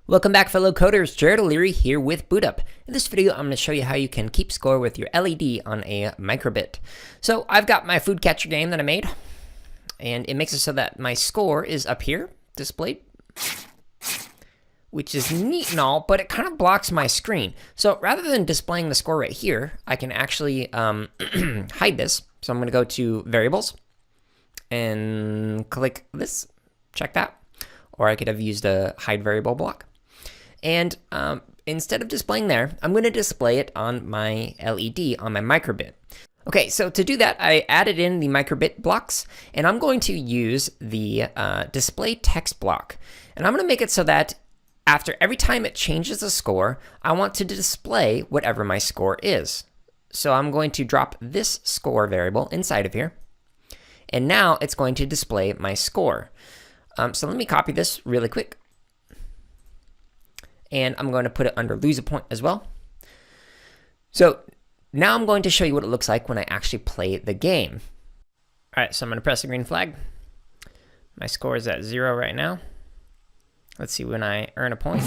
Welcome back, fellow coders. Jared O'Leary here with BootUp. In this video, I'm going to show you how you can keep score with your LED on a microbit. So I've got my food catcher game that I made, and it makes it so that my score is up here displayed, which is neat and all, but it kind of blocks my screen. So rather than displaying the score right here, I can actually hide this. So I'm going to go to Variables and click this. Check that. Or I could have used a hide variable block. And instead of displaying there, I'm going to display it on my LED on my microbit. Okay, so to do that, I added in the microbit blocks, and I'm going to use the display text block. And I'm going to make it so that after every time it changes the score, I want to display whatever my score is. So I'm going to drop this score variable inside of here, and now it's going to display my score. So let me copy this really quick. And I'm going to put it under lose a point as well. So now I'm going to show you what it looks like when I actually play the game. All right, so I'm going to press the green flag. My score is at 0 right now. Let's see when I earn a point,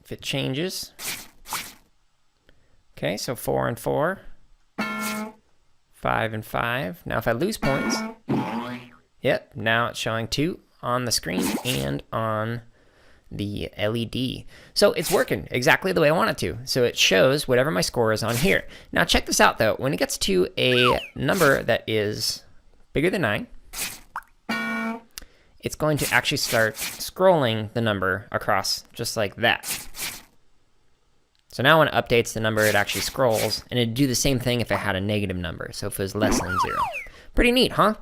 if it changes. Okay, so 4 and 4, 5 and 5. Now if I lose points, yep, now it's showing 2 on the screen and on the LED. So it's working exactly the way I want it to. So it shows whatever my score is on here. Now check this out though. When it gets to a number that is bigger than 9, it's going to actually start scrolling the number across just like that. So now when it updates the number, it actually scrolls, and it'd do the same thing if it had a negative number. So if it was less than 0. Pretty neat, huh?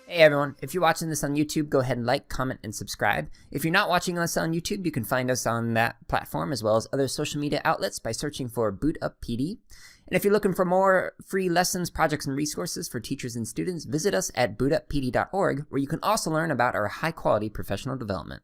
Hey everyone, if you're watching this on YouTube, go ahead and like, comment, and subscribe. If you're not watching us on YouTube, you can find us on that platform as well as other social media outlets by searching for BootUp PD. And if you're looking for more free lessons, projects, and resources for teachers and students, visit us at bootuppd.org, where you can also learn about our high-quality professional development.